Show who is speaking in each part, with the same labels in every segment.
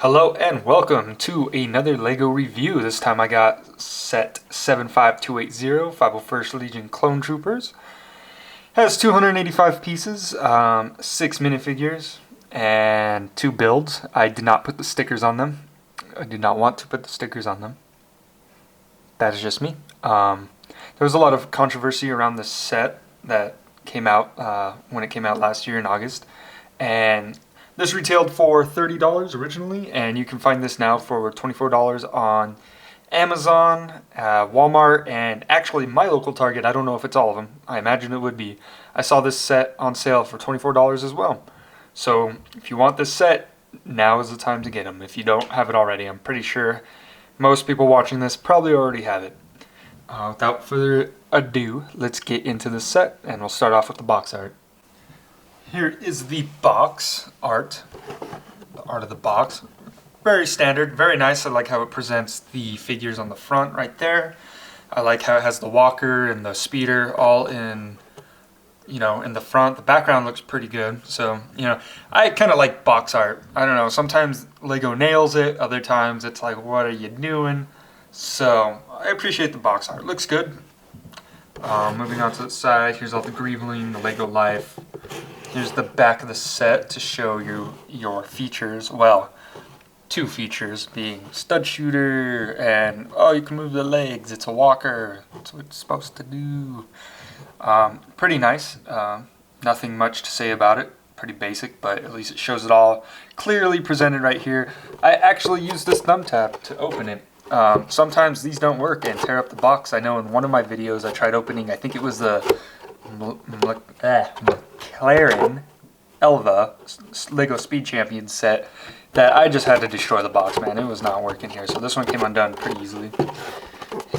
Speaker 1: Hello and welcome to another LEGO review. This time I got set 75280, 501st Legion Clone Troopers. Has 285 pieces, 6 minifigures, and 2 builds. I did not put the stickers on them. I did not want to put the stickers on them. That is just me. There was a lot of controversy around this set that came out when it came out last year in August. And this retailed for $30 originally, and you can find this now for $24 on Amazon, Walmart, and actually my local Target. I don't know if it's all of them. I imagine it would be. I saw this set on sale for $24 as well. So if you want this set, now is the time to get them. If you don't have it already, I'm pretty sure most people watching this probably already have it. Without further ado, let's get into the set, and we'll start off with the box art. Here is the box art, the art of the box. Very standard, very nice. I like how it presents the figures on the front right there. I like how it has the walker and the speeder all in, in the front. The background looks pretty good. So, I kind of like box art. I don't know, sometimes LEGO nails it, other times it's like, what are you doing? So, I appreciate the box art. Looks good. Moving on to the side, here's all the Greebling, the LEGO Life. Here's the back of the set to show you your features. Well, 2 features being stud shooter and, you can move the legs. It's a walker. That's what it's supposed to do. Pretty nice. Nothing much to say about it. Pretty basic, but at least it shows it all clearly presented right here. I actually used this thumb tab to open it. Sometimes these don't work and tear up the box. I know in one of my videos I tried opening, I think it was the McLaren Elva LEGO Speed Champions set, that I just had to destroy the box, man. It was not working here. So this one came undone pretty easily.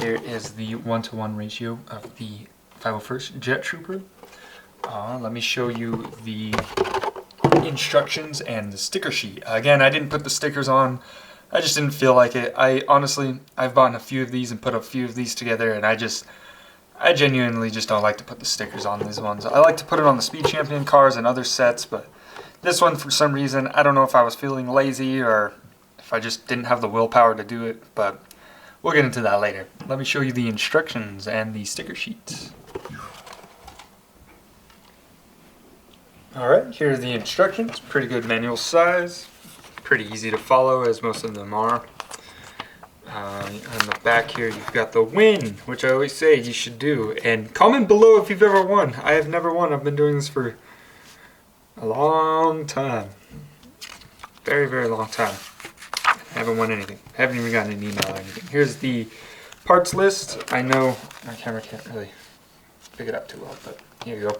Speaker 1: Here is the 1-to-1 ratio of the 501st Jet Trooper. Let me show you the instructions and the sticker sheet. Again, I didn't put the stickers on. I just didn't feel like it. I've bought a few of these and put a few of these together, and I genuinely just don't like to put the stickers on these ones. I like to put it on the Speed Champion cars and other sets, but this one, for some reason, I don't know if I was feeling lazy or if I just didn't have the willpower to do it, but we'll get into that later. Let me show you the instructions and the sticker sheet. Alright, here's the instructions. Pretty good manual size. Pretty easy to follow, as most of them are. On the back here, you've got the win, which I always say you should do. And comment below if you've ever won. I have never won. I've been doing this for a long time. Very, very long time. I haven't won anything. I haven't even gotten an email or anything. Here's the parts list. I know my camera can't really pick it up too well, but here you go.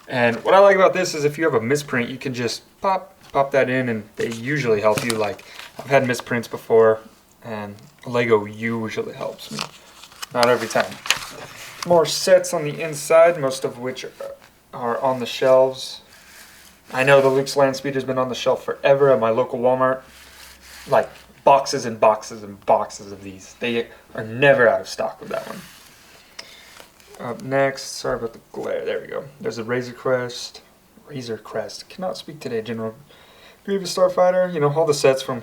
Speaker 1: And what I like about this is if you have a misprint, you can just pop that in, and they usually help you. Like, I've had misprints before, and LEGO usually helps me. Not every time. More sets on the inside, most of which are on the shelves. I know the Luke's Land Speeder's been on the shelf forever at my local Walmart. Like, boxes and boxes and boxes of these. They are never out of stock with that one. Up next, sorry about the glare, there we go. There's a Razor Crest. Cannot speak today, General Grievous Starfighter. All the sets from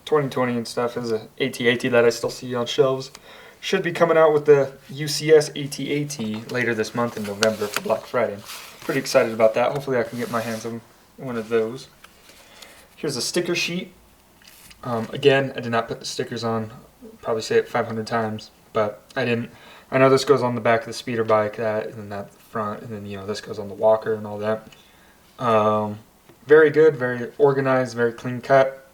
Speaker 1: 2020 and stuff. Is a AT-AT that I still see on shelves. Should be coming out with the UCS AT-AT later this month in November for Black Friday. Pretty excited about that. Hopefully I can get my hands on one of those. Here's a sticker sheet. Again, I did not put the stickers on. Probably say it 500 times, but I didn't. I know this goes on the back of the speeder bike, and then that front, and then this goes on the walker and all that. Very good, very organized, very clean cut.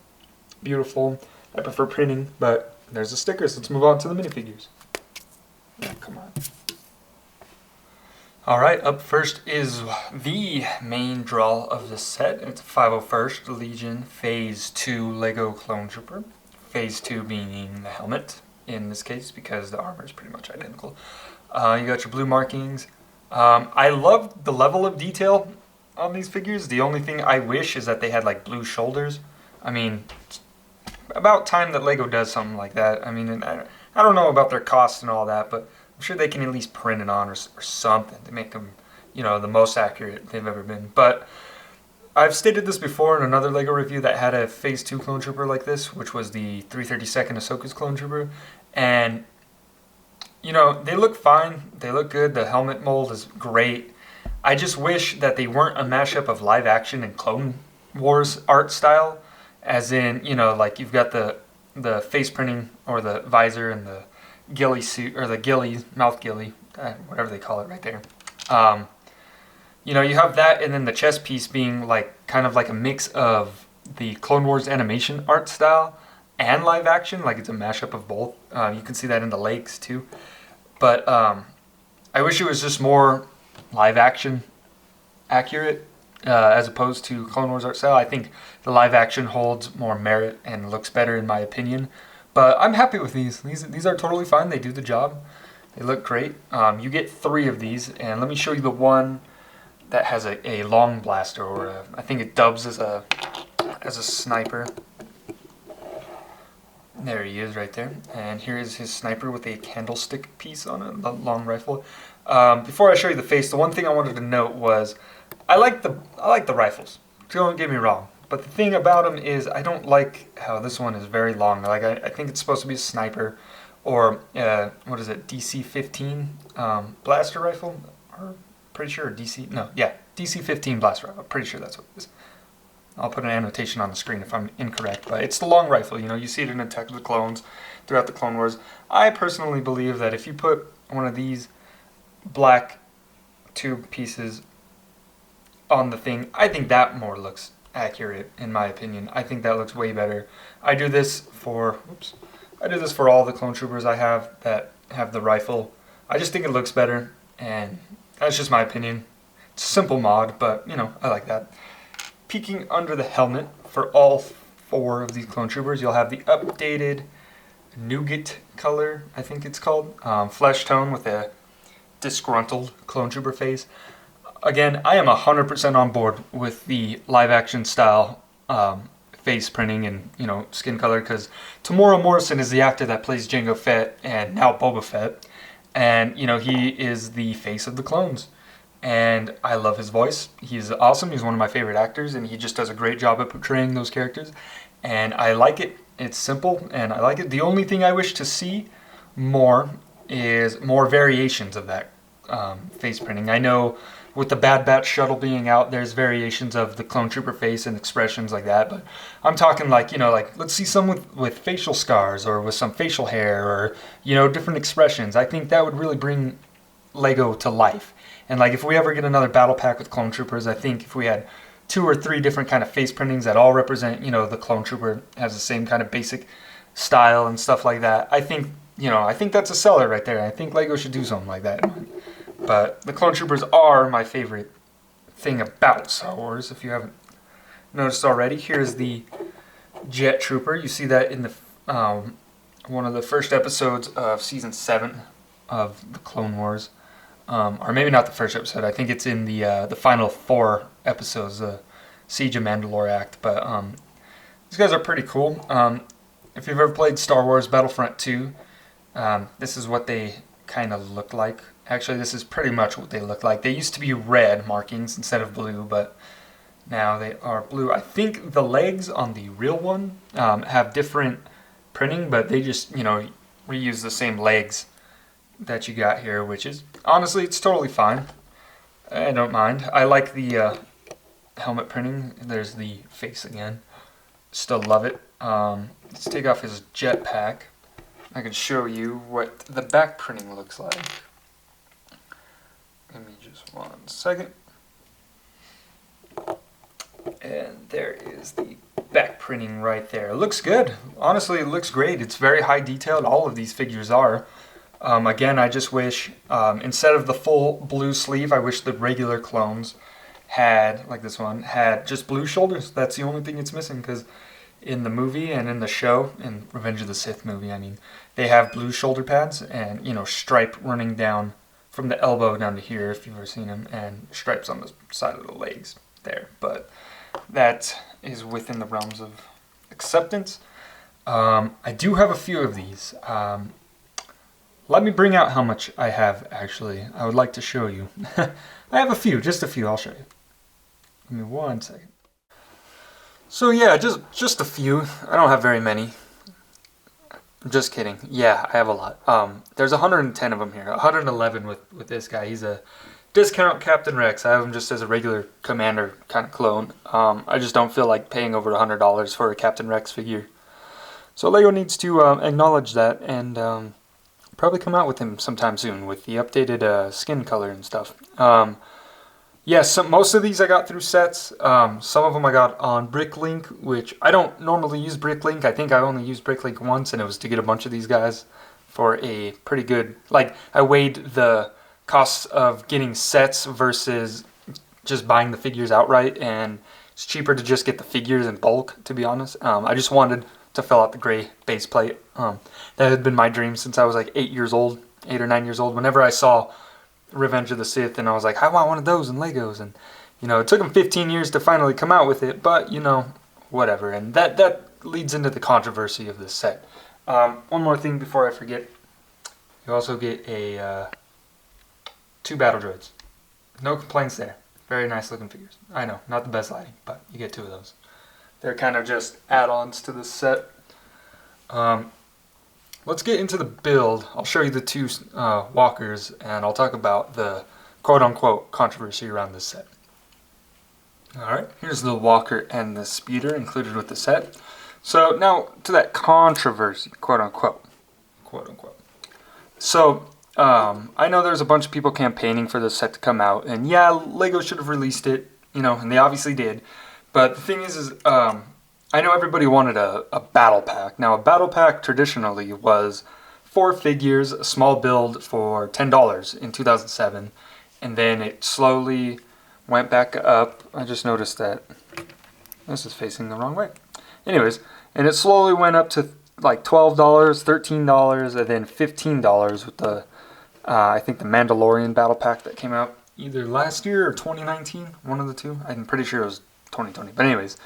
Speaker 1: Beautiful. I prefer printing, but there's the stickers. Let's move on to the minifigures. Oh, come on. Alright, up first is the main draw of the set. It's a 501st Legion Phase 2 LEGO Clone Trooper. Phase 2 being the helmet, in this case, because the armor is pretty much identical. You got your blue markings. I love the level of detail on these figures. The only thing I wish is that they had like blue shoulders. I mean, about time that LEGO does something like that. I mean, I don't know about their cost and all that, but I'm sure they can at least print it on or something to make them, the most accurate they've ever been. But I've stated this before in another LEGO review that had a Phase 2 clone trooper like this, which was the 332nd Ahsoka's clone trooper, and you know, they look fine, they look good, the helmet mold is great. I just wish that they weren't a mashup of live action and Clone Wars art style, as in, you know, like you've got the face printing or the visor and the ghillie suit, or the ghillie, mouth ghillie, whatever they call it right there. You know, you have that, and then the chest piece being like kind of like a mix of the Clone Wars animation art style and live action, like it's a mashup of both. You can see that in the legs too. But I wish it was just more live action accurate as opposed to Clone Wars art style. I think the live action holds more merit and looks better in my opinion. But I'm happy with these. These are totally fine. They do the job. They look great. You get 3 of these, and let me show you the one that has a long blaster, or I think it dubs as a sniper. There he is right there, and here is his sniper with a candlestick piece on it, the long rifle. Before I show you the face, the one thing I wanted to note was I like the rifles. Don't get me wrong, but the thing about them is I don't like how this one is very long. Like I think it's supposed to be a sniper, or what is it, DC-15 blaster rifle, or pretty sure DC-15 blaster rifle. I'm pretty sure that's what it is. I'll put an annotation on the screen if I'm incorrect, but it's the long rifle. You know, you see it in Attack of the Clones, throughout the Clone Wars. I personally believe that if you put one of these black tube pieces on the thing, I think that more looks accurate, in my opinion. I think that looks way better. I do this for all the clone troopers I have that have the rifle. I just think it looks better, and that's just my opinion. It's a simple mod, but you know, I like that. Peeking under the helmet for all 4 of these clone troopers, you'll have the updated nougat color, I think it's called, flesh tone with a disgruntled clone trooper face. Again, I am 100% on board with the live action style face printing and, you know, skin color, because Temuera Morrison is the actor that plays Jango Fett and now Boba Fett, and you know, he is the face of the clones, and I love his voice. He's awesome. He's one of my favorite actors, and he just does a great job at portraying those characters, and I like it. It's simple and I like it. The only thing I wish to see more is more variations of that face printing. I know with the Bad Batch shuttle being out, there's variations of the clone trooper face and expressions like that, but I'm talking like, you know, like let's see some with facial scars or with some facial hair, or, you know, different expressions. I think that would really bring LEGO to life. And like if we ever get another battle pack with clone troopers, I think if we had 2 or 3 different kind of face printings that all represent, you know, the clone trooper has the same kind of basic style and stuff like that, I think, you know, I think that's a seller right there. I think LEGO should do something like that. But the clone troopers are my favorite thing about Star Wars, if you haven't noticed already. Here's the Jet Trooper. You see that in the one of the first episodes of Season 7 of the Clone Wars. Or maybe not the first episode. I think it's in the final 4 episodes, the Siege of Mandalore act. But these guys are pretty cool. If you've ever played Star Wars Battlefront 2, this is what they kind of look like. Actually, this is pretty much what they look like. They used to be red markings instead of blue, but now they are blue. I think the legs on the real one have different printing, but they just, you know, reuse the same legs that you got here, which is, honestly, it's totally fine. I don't mind. I like the helmet printing. There's the face again. Still love it. Let's take off his jetpack. I can show you what the back printing looks like. Give me just 1 second. And there is the back printing right there. It looks good. Honestly, it looks great. It's very high detailed. All of these figures are. Again, I just wish, instead of the full blue sleeve, I wish the regular clones had, like this one, had just blue shoulders. That's the only thing it's missing, because in the movie and in the show, in Revenge of the Sith movie, I mean, they have blue shoulder pads and, you know, stripe running down from the elbow down to here, if you've ever seen them, and stripes on the side of the legs there. But that is within the realms of acceptance. I do have a few of these. Let me bring out how much I have, actually. I would like to show you. I have a few, just a few. I'll show you. Give me 1 second. So yeah, just a few. I don't have very many. I'm just kidding. Yeah, I have a lot. There's 110 of them here. 111 with this guy. He's a discount Captain Rex. I have him just as a regular Commander kind of clone. I just don't feel like paying over $100 for a Captain Rex figure. So Lego needs to acknowledge that and probably come out with him sometime soon with the updated skin color and stuff. Yes, most of these I got through sets. Some of them I got on Bricklink, which I don't normally use Bricklink. I think I only used Bricklink once, and it was to get a bunch of these guys for a pretty good... Like, I weighed the costs of getting sets versus just buying the figures outright, and it's cheaper to just get the figures in bulk, to be honest. I just wanted to fill out the gray base plate. That had been my dream since I was like 8 or 9 years old. Whenever I saw Revenge of the Sith, and I was like, I want one of those in Legos, and you know, it took them 15 years to finally come out with it, but you know, whatever. And that leads into the controversy of this set. One more thing before I forget, you also get a 2 battle droids. No complaints there. Very nice looking figures. I know, not the best lighting, but you get 2 of those. They're kind of just add-ons to this set. Let's get into the build. I'll show you the 2 walkers, and I'll talk about the quote-unquote controversy around this set. Alright, here's the walker and the speeder included with the set. So now to that controversy, quote-unquote. Quote-unquote. So, I know there's a bunch of people campaigning for this set to come out, and yeah, Lego should have released it, you know, and they obviously did. But the thing is I know everybody wanted a battle pack. Now, a battle pack traditionally was 4 figures, a small build for $10 in 2007, and then it slowly went back up. I just noticed that this is facing the wrong way. Anyways, and it slowly went up to like $12, $13, and then $15 with the, I think the Mandalorian battle pack that came out either last year or 2019, one of the two. I'm pretty sure it was 2020. But anyways,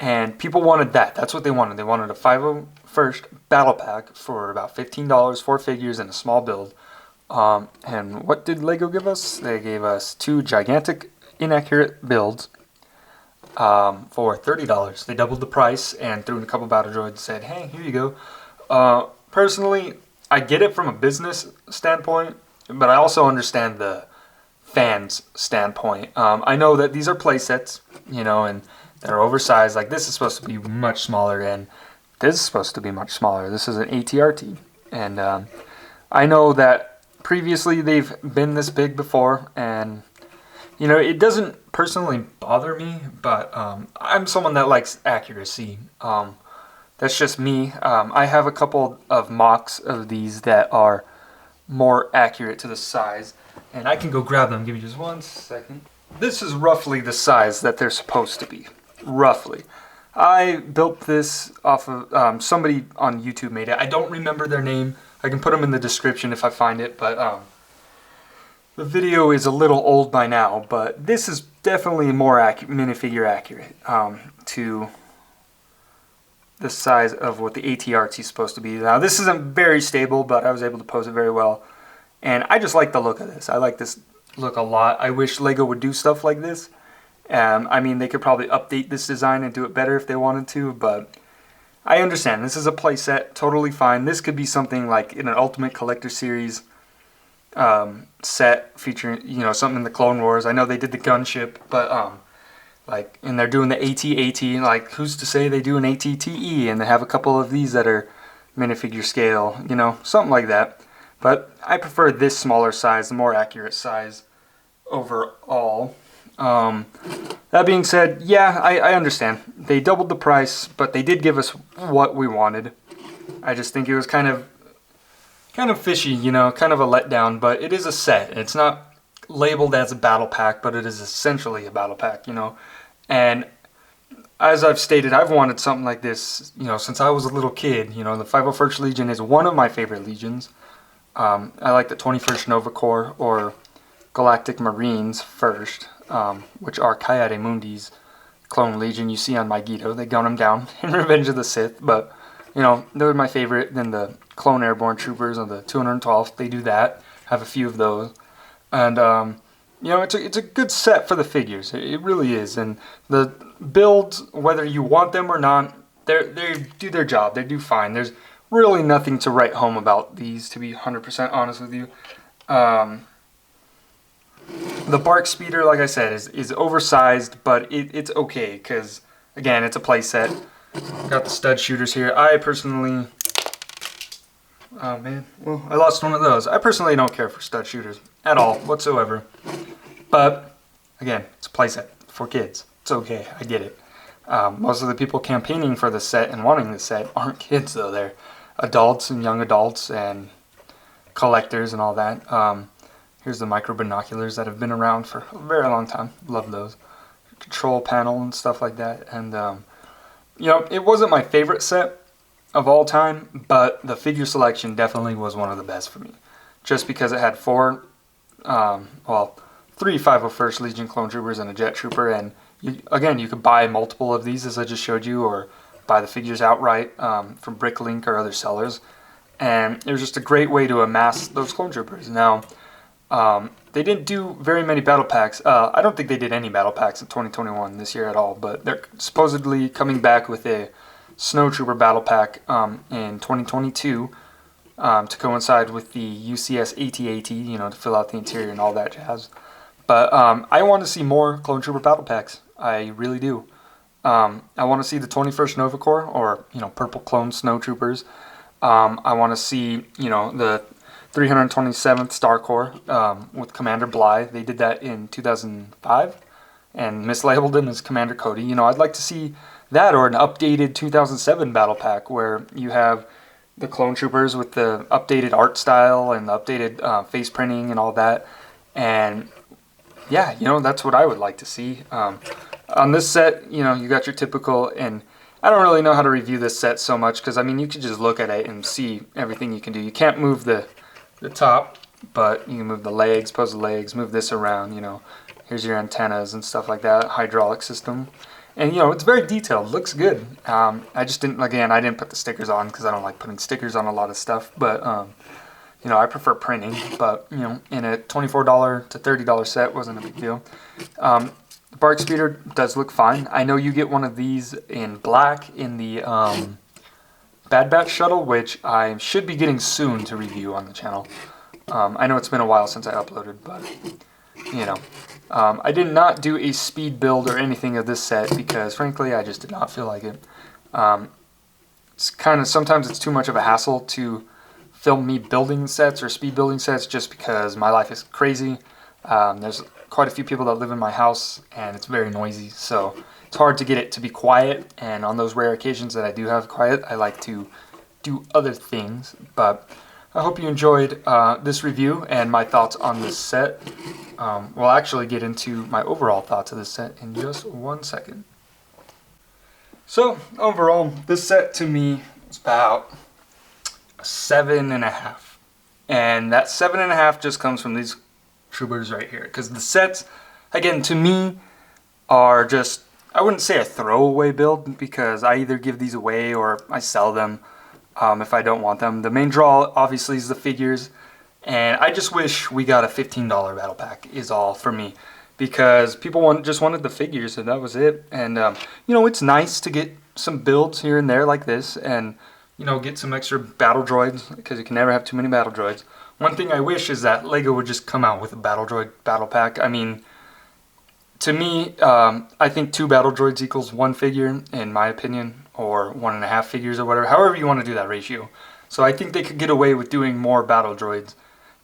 Speaker 1: and people wanted that. That's what they wanted. They wanted a 501st battle pack for about $15, 4 figures, and a small build. And what did Lego give us? They gave us 2 gigantic inaccurate builds for $30. They doubled the price and threw in a couple battle droids and said, hey, here you go. Personally, I get it from a business standpoint, but I also understand the fans' standpoint. I know that these are play sets, you know, and they're oversized. Like, this is supposed to be much smaller, and this is supposed to be much smaller. This is an ATRT, and I know that previously they've been this big before, and you know, it doesn't personally bother me, but I'm someone that likes accuracy. That's just me. I have a couple of mocks of these that are more accurate to the size, and I can go grab them. Give me just 1 second. This is roughly the size that they're supposed to be. Roughly. I built this off of somebody on YouTube made it. I don't remember their name. I can put them in the description if I find it, but the video is a little old by now, but this is definitely more minifigure accurate to the size of what the ATRT is supposed to be. Now, this isn't very stable, but I was able to pose it very well, and I just like the look of this. I like this look a lot. I wish Lego would do stuff like this. I mean, they could probably update this design and do it better if they wanted to, but I understand. This is a playset, totally fine. This could be something like in an Ultimate Collector Series set featuring, you know, something in the Clone Wars. I know they did the gunship, but like, and they're doing the AT-AT, like, who's to say they do an AT-TE, and they have a couple of these that are minifigure scale, you know, something like that. But I prefer this smaller size, the more accurate size overall. That being said, yeah, I understand. They doubled the price, but they did give us what we wanted. I just think it was kind of fishy, you know, kind of a letdown, but it is a set. It's not labeled as a battle pack, but it is essentially a battle pack, you know. And as I've stated, I've wanted something like this, you know, since I was a little kid. You know, the 501st Legion is one of my favorite legions. I like the 21st Nova Corps or Galactic Marines first, which are Ki-Adi-Mundi's clone legion you see on Megiddo. They gun them down in Revenge of the Sith, but, you know, they're my favorite. Then the Clone Airborne Troopers of the 212th, they do that. Have a few of those. And, you know, it's a good set for the figures. It really is. And the builds, whether you want them or not, they do their job. They do fine. There's really nothing to write home about these, to be 100% honest with you. The Bark Speeder, like I said, is oversized, but it's okay because, again, it's a play set. Got the stud shooters here. I personally... Oh, man. Well, I lost one of those. I personally don't care for stud shooters at all, whatsoever. But, again, it's a play set for kids. It's okay. I get it. Most of the people campaigning for the set and wanting the set aren't kids, though. They're adults and young adults and collectors and all that. Here's the micro binoculars that have been around for a very long time. Love those. Control panel and stuff like that. And, you know, it wasn't my favorite set of all time, but the figure selection definitely was one of the best for me. Just because it had three 501st Legion Clone Troopers and a Jet Trooper. And, you could buy multiple of these, as I just showed you, or buy the figures outright from Bricklink or other sellers. And it was just a great way to amass those Clone Troopers. Now, they didn't do very many battle packs. I don't think they did any battle packs in 2021 this year at all, but they're supposedly coming back with a Snow Trooper battle pack in 2022 to coincide with the UCS AT-AT, you know, to fill out the interior and all that jazz. But I want to see more Clone Trooper battle packs. I really do. I want to see the 21st Nova Corps, or, you know, Purple Clone Snow Troopers. I want to see, you know, the 327th Star Corps with Commander Bly. They did that in 2005 and mislabeled him as Commander Cody. You know, I'd like to see that, or an updated 2007 battle pack where you have the Clone Troopers with the updated art style and the updated face printing and all that. And yeah, you know, that's what I would like to see. On this set, you know, you got your typical, and I don't really know how to review this set so much because, I mean, you can just look at it and see everything you can do. You can't move the top, but you can move the legs, pose the legs, move this around, you know. Here's your antennas and stuff like that, hydraulic system. And, you know, it's very detailed, looks good. I just didn't, again, I didn't put the stickers on because I don't like putting stickers on a lot of stuff, but, you know, I prefer printing, but, you know, in a $24 to $30 set wasn't a big deal. The Bark Speeder does look fine. I know you get one of these in black in the Bad Batch shuttle, which I should be getting soon to review on the channel. I know it's been a while since I uploaded, but, you know. I did not do a speed build or anything of this set because, frankly, I just did not feel like it. It's kind of, sometimes it's too much of a hassle to film me building sets or speed building sets just because my life is crazy. There's quite a few people that live in my house and it's very noisy, so it's hard to get it to be quiet, and on those rare occasions that I do have quiet, I like to do other things. But I hope you enjoyed this review and my thoughts on this set. We'll actually get into my overall thoughts of this set in just 1 second. So, overall, this set to me is about a 7.5. And that 7.5 just comes from these troopers right here. Because the sets, again, to me, are just, I wouldn't say a throwaway build, because I either give these away or I sell them if I don't want them. The main draw, obviously, is the figures. And I just wish we got a $15 battle pack is all for me. Because people just wanted the figures, and that was it. And, you know, it's nice to get some builds here and there like this. And, you know, get some extra battle droids, because you can never have too many battle droids. One thing I wish is that LEGO would just come out with a battle droid battle pack. I mean, to me, I think 2 battle droids equals 1 figure, in my opinion. Or 1.5 figures or whatever. However you want to do that ratio. So I think they could get away with doing more battle droids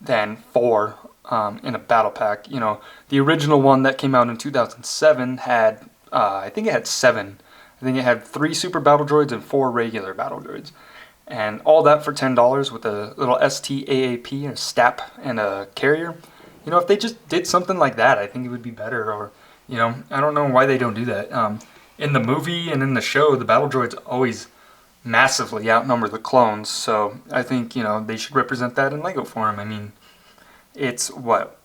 Speaker 1: than 4 in a battle pack. You know, the original one that came out in 2007 had, I think it had 7. I think it had 3 super battle droids and 4 regular battle droids. And all that for $10 with a little STAAP, a STAP, and a carrier. You know, if they just did something like that, I think it would be better. Or, you know, I don't know why they don't do that. In the movie and in the show, the battle droids always massively outnumber the clones, so I think, you know, they should represent that in LEGO form. I mean, it's, what,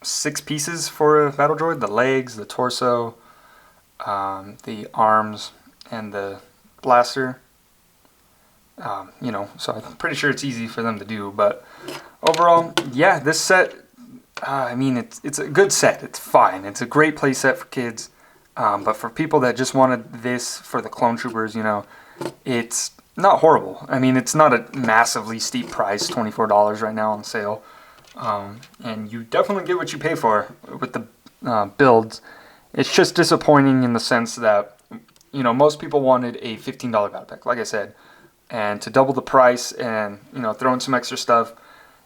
Speaker 1: 6 pieces for a battle droid? The legs, the torso, the arms, and the blaster. You know, so I'm pretty sure it's easy for them to do, but overall, yeah, this set, I mean, it's a good set. It's fine. It's a great play set for kids. But for people that just wanted this for the Clone Troopers, you know, it's not horrible. I mean, it's not a massively steep price, $24 right now on sale. And you definitely get what you pay for with the builds. It's just disappointing in the sense that, you know, most people wanted a $15 battle pack, like I said. And to double the price and, you know, throw in some extra stuff,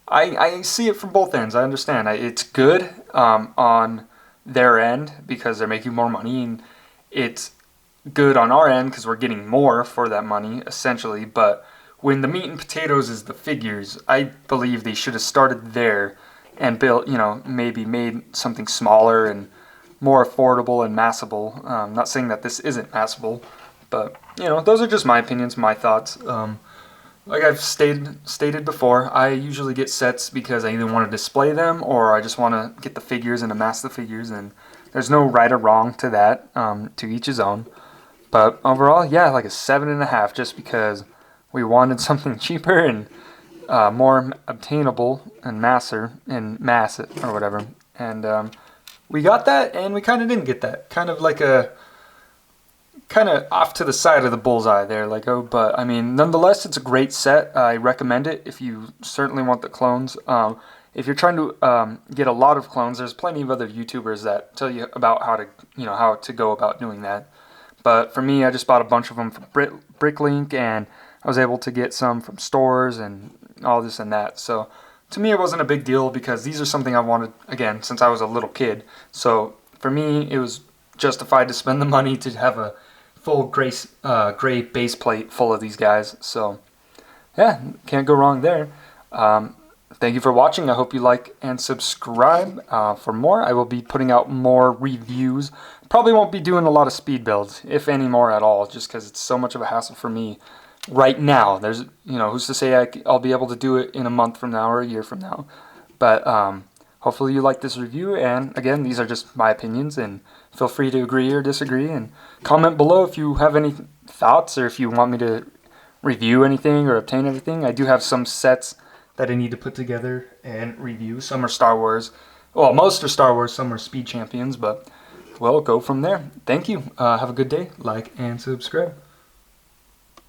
Speaker 1: I see it from both ends. I understand. It's good on their end because they're making more money, and it's good on our end because we're getting more for that money, essentially. But when the meat and potatoes is the figures, I believe they should have started there and built, you know, maybe made something smaller and more affordable and massable. Not saying that this isn't massable, but, you know, those are just my opinions, my thoughts. Like I've stated before, I usually get sets because I either want to display them or I just want to get the figures and amass the figures, and there's no right or wrong to that, to each his own. But overall, yeah, like a 7.5, just because we wanted something cheaper and more obtainable and mass or whatever. And we got that, and we kind of didn't get that. Kind of off to the side of the bullseye there, Lego. But I mean, nonetheless, it's a great set. I recommend it if you certainly want the clones. If you're trying to get a lot of clones, there's plenty of other YouTubers that tell you about how to go about doing that. But for me, I just bought a bunch of them from Bricklink, and I was able to get some from stores and all this and that. So to me, it wasn't a big deal because these are something I wanted, again, since I was a little kid. So for me, it was justified to spend the money to have a full gray base plate full of these guys. So yeah, can't go wrong there. Thank you for watching. I hope you like and subscribe for more. I will be putting out more reviews. Probably won't be doing a lot of speed builds, if any more at all, just because it's so much of a hassle for me right now. There's, you know, who's to say I'll be able to do it in a month from now or a year from now. But hopefully you like this review, and again, these are just my opinions, and feel free to agree or disagree, and comment below if you have any thoughts or if you want me to review anything or obtain anything. I do have some sets that I need to put together and review. Some are Star Wars. Well, most are Star Wars, some are Speed Champions, but we'll go from there. Thank you. Have a good day. Like and subscribe.